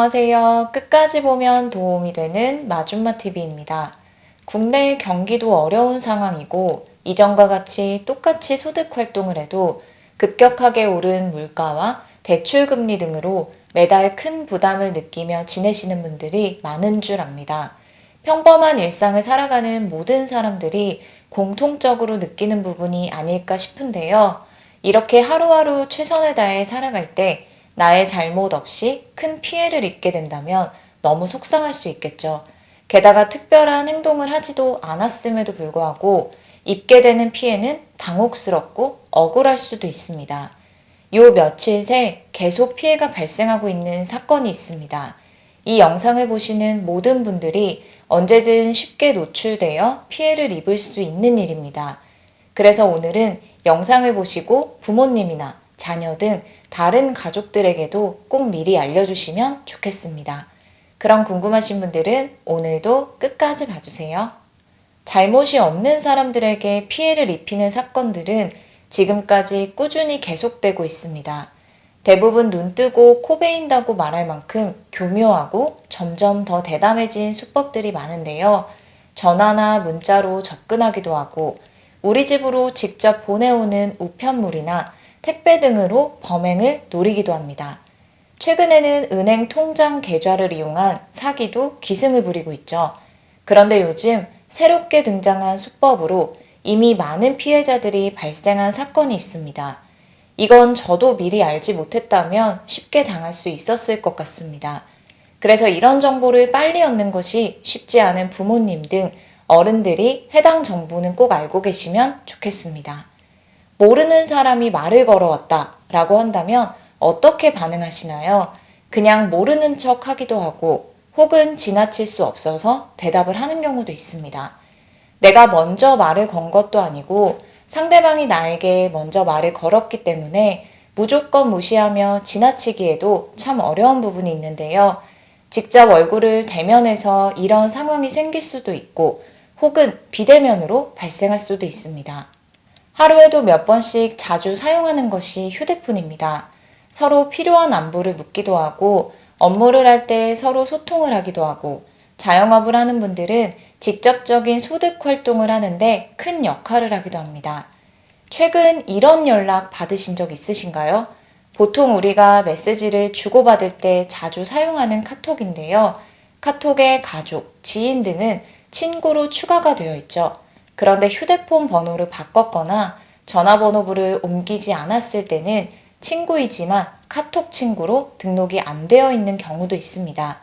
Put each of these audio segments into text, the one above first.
안녕하세요. 끝까지 보면 도움이 되는 마준마TV입니다. 국내 경기도 어려운 상황이고 이전과 같이 똑같이 소득 활동을 해도 급격하게 오른 물가와 대출금리 등으로 매달 큰 부담을 느끼며 지내시는 분들이 많은 줄 압니다. 평범한 일상을 살아가는 모든 사람들이 공통적으로 느끼는 부분이 아닐까 싶은데요. 이렇게 하루하루 최선을 다해 살아갈 때 나의 잘못 없이 큰 피해를 입게 된다면 너무 속상할 수 있겠죠. 게다가 특별한 행동을 하지도 않았음에도 불구하고 입게 되는 피해는 당혹스럽고 억울할 수도 있습니다. 요 며칠 새 계속 피해가 발생하고 있는 사건이 있습니다. 이 영상을 보시는 모든 분들이 언제든 쉽게 노출되어 피해를 입을 수 있는 일입니다. 그래서 오늘은 영상을 보시고 부모님이나 자녀 등 다른 가족들에게도 꼭 미리 알려주시면 좋겠습니다. 그럼 궁금하신 분들은 오늘도 끝까지 봐주세요. 잘못이 없는 사람들에게 피해를 입히는 사건들은 지금까지 꾸준히 계속되고 있습니다. 대부분 눈 뜨고 코 베인다고 말할 만큼 교묘하고 점점 더 대담해진 수법들이 많은데요. 전화나 문자로 접근하기도 하고 우리 집으로 직접 보내오는 우편물이나 택배 등으로 범행을 노리기도 합니다. 최근에는 은행 통장 계좌를 이용한 사기도 기승을 부리고 있죠. 그런데 요즘 새롭게 등장한 수법으로 이미 많은 피해자들이 발생한 사건이 있습니다. 이건 저도 미리 알지 못했다면 쉽게 당할 수 있었을 것 같습니다. 그래서 이런 정보를 빨리 얻는 것이 쉽지 않은 부모님 등 어른들이 해당 정보는 꼭 알고 계시면 좋겠습니다. 모르는 사람이 말을 걸어왔다 라고 한다면 어떻게 반응하시나요? 그냥 모르는 척 하기도 하고 혹은 지나칠 수 없어서 대답을 하는 경우도 있습니다. 내가 먼저 말을 건 것도 아니고 상대방이 나에게 먼저 말을 걸었기 때문에 무조건 무시하며 지나치기에도 참 어려운 부분이 있는데요. 직접 얼굴을 대면해서 이런 상황이 생길 수도 있고 혹은 비대면으로 발생할 수도 있습니다. 하루에도 몇 번씩 자주 사용하는 것이 휴대폰입니다. 서로 필요한 안부를 묻기도 하고 업무를 할 때 서로 소통을 하기도 하고 자영업을 하는 분들은 직접적인 소득 활동을 하는데 큰 역할을 하기도 합니다. 최근 이런 연락 받으신 적 있으신가요? 보통 우리가 메시지를 주고받을 때 자주 사용하는 카톡인데요. 카톡의 가족, 지인 등은 친구로 추가가 되어 있죠. 그런데 휴대폰 번호를 바꿨거나 전화번호부를 옮기지 않았을 때는 친구이지만 카톡 친구로 등록이 안 되어 있는 경우도 있습니다.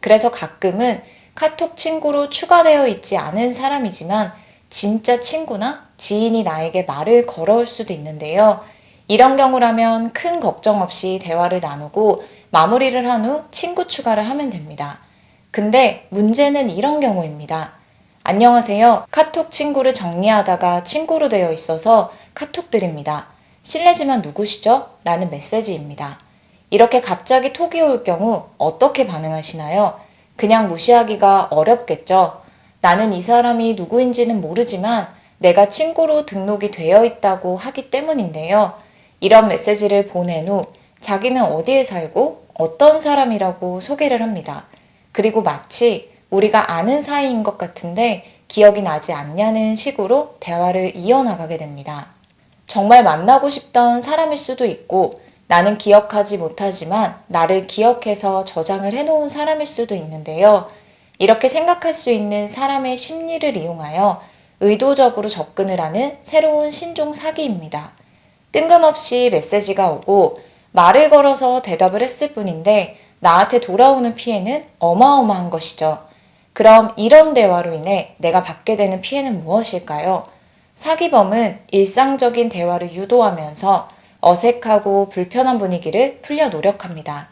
그래서 가끔은 카톡 친구로 추가되어 있지 않은 사람이지만 진짜 친구나 지인이 나에게 말을 걸어올 수도 있는데요. 이런 경우라면 큰 걱정 없이 대화를 나누고 마무리를 한 후 친구 추가를 하면 됩니다. 근데 문제는 이런 경우입니다. 안녕하세요. 카톡 친구를 정리하다가 친구로 되어 있어서 카톡 드립니다. 실례지만 누구시죠? 라는 메시지입니다. 이렇게 갑자기 톡이 올 경우 어떻게 반응하시나요? 그냥 무시하기가 어렵겠죠. 나는 이 사람이 누구인지는 모르지만 내가 친구로 등록이 되어 있다고 하기 때문인데요. 이런 메시지를 보낸 후 자기는 어디에 살고 어떤 사람이라고 소개를 합니다. 그리고 마치 우리가 아는 사이인 것 같은데 기억이 나지 않냐는 식으로 대화를 이어나가게 됩니다. 정말 만나고 싶던 사람일 수도 있고 나는 기억하지 못하지만 나를 기억해서 저장을 해놓은 사람일 수도 있는데요. 이렇게 생각할 수 있는 사람의 심리를 이용하여 의도적으로 접근을 하는 새로운 신종 사기입니다. 뜬금없이 메시지가 오고 말을 걸어서 대답을 했을 뿐인데 나한테 돌아오는 피해는 어마어마한 것이죠. 그럼 이런 대화로 인해 내가 받게 되는 피해는 무엇일까요? 사기범은 일상적인 대화를 유도하면서 어색하고 불편한 분위기를 풀려 노력합니다.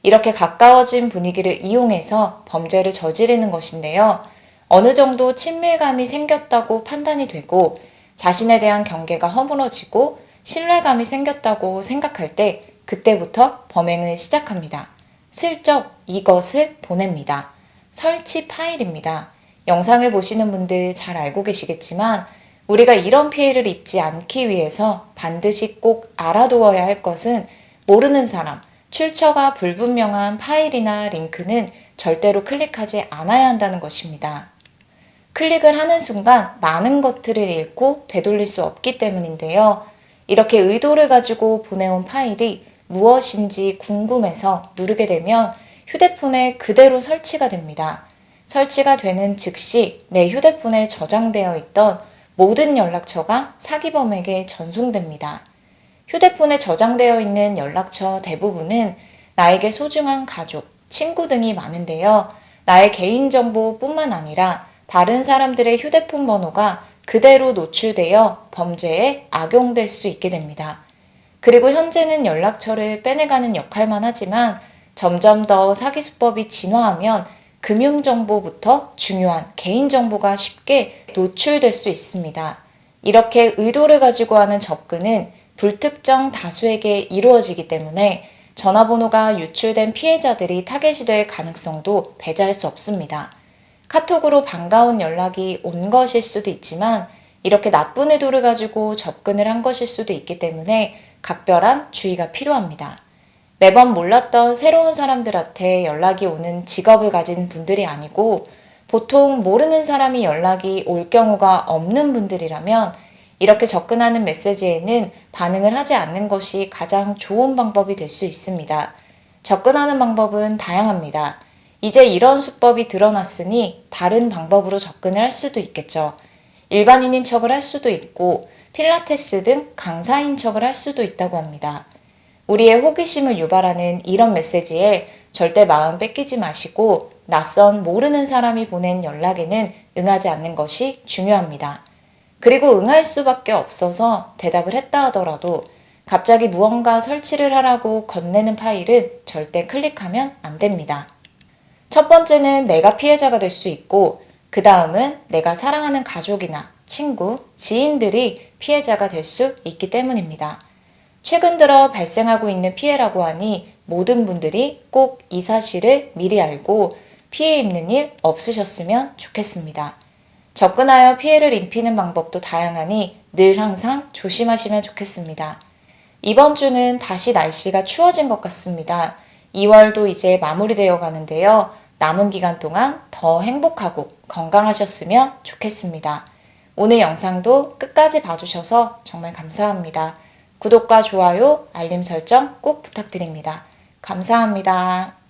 이렇게 가까워진 분위기를 이용해서 범죄를 저지르는 것인데요. 어느 정도 친밀감이 생겼다고 판단이 되고 자신에 대한 경계가 허물어지고 신뢰감이 생겼다고 생각할 때 그때부터 범행을 시작합니다. 슬쩍 이것을 보냅니다. 설치 파일입니다. 영상을 보시는 분들 잘 알고 계시겠지만 우리가 이런 피해를 입지 않기 위해서 반드시 꼭 알아두어야 할 것은 모르는 사람, 출처가 불분명한 파일이나 링크는 절대로 클릭하지 않아야 한다는 것입니다. 클릭을 하는 순간 많은 것들을 잃고 되돌릴 수 없기 때문인데요. 이렇게 의도를 가지고 보내온 파일이 무엇인지 궁금해서 누르게 되면 휴대폰에 그대로 설치가 됩니다. 설치가 되는 즉시 내 휴대폰에 저장되어 있던 모든 연락처가 사기범에게 전송됩니다. 휴대폰에 저장되어 있는 연락처 대부분은 나에게 소중한 가족, 친구 등이 많은데요. 나의 개인정보뿐만 아니라 다른 사람들의 휴대폰 번호가 그대로 노출되어 범죄에 악용될 수 있게 됩니다. 그리고 현재는 연락처를 빼내가는 역할만 하지만 점점 더 사기 수법이 진화하면 금융정보부터 중요한 개인정보가 쉽게 노출될 수 있습니다. 이렇게 의도를 가지고 하는 접근은 불특정 다수에게 이루어지기 때문에 전화번호가 유출된 피해자들이 타겟이 될 가능성도 배제할 수 없습니다. 카톡으로 반가운 연락이 온 것일 수도 있지만 이렇게 나쁜 의도를 가지고 접근을 한 것일 수도 있기 때문에 각별한 주의가 필요합니다. 매번 몰랐던 새로운 사람들한테 연락이 오는 직업을 가진 분들이 아니고 보통 모르는 사람이 연락이 올 경우가 없는 분들이라면 이렇게 접근하는 메시지에는 반응을 하지 않는 것이 가장 좋은 방법이 될 수 있습니다. 접근하는 방법은 다양합니다. 이제 이런 수법이 드러났으니 다른 방법으로 접근을 할 수도 있겠죠. 일반인인 척을 할 수도 있고 필라테스 등 강사인 척을 할 수도 있다고 합니다. 우리의 호기심을 유발하는 이런 메시지에 절대 마음 뺏기지 마시고 낯선 모르는 사람이 보낸 연락에는 응하지 않는 것이 중요합니다. 그리고 응할 수밖에 없어서 대답을 했다 하더라도 갑자기 무언가 설치를 하라고 건네는 파일은 절대 클릭하면 안 됩니다. 첫 번째는 내가 피해자가 될 수 있고 그 다음은 내가 사랑하는 가족이나 친구, 지인들이 피해자가 될 수 있기 때문입니다. 최근 들어 발생하고 있는 피해라고 하니 모든 분들이 꼭 이 사실을 미리 알고 피해 입는 일 없으셨으면 좋겠습니다. 접근하여 피해를 입히는 방법도 다양하니 늘 항상 조심하시면 좋겠습니다. 이번 주는 다시 날씨가 추워진 것 같습니다. 2월도 이제 마무리되어 가는데요. 남은 기간 동안 더 행복하고 건강하셨으면 좋겠습니다. 오늘 영상도 끝까지 봐주셔서 정말 감사합니다. 구독과 좋아요, 알림 설정 꼭 부탁드립니다. 감사합니다.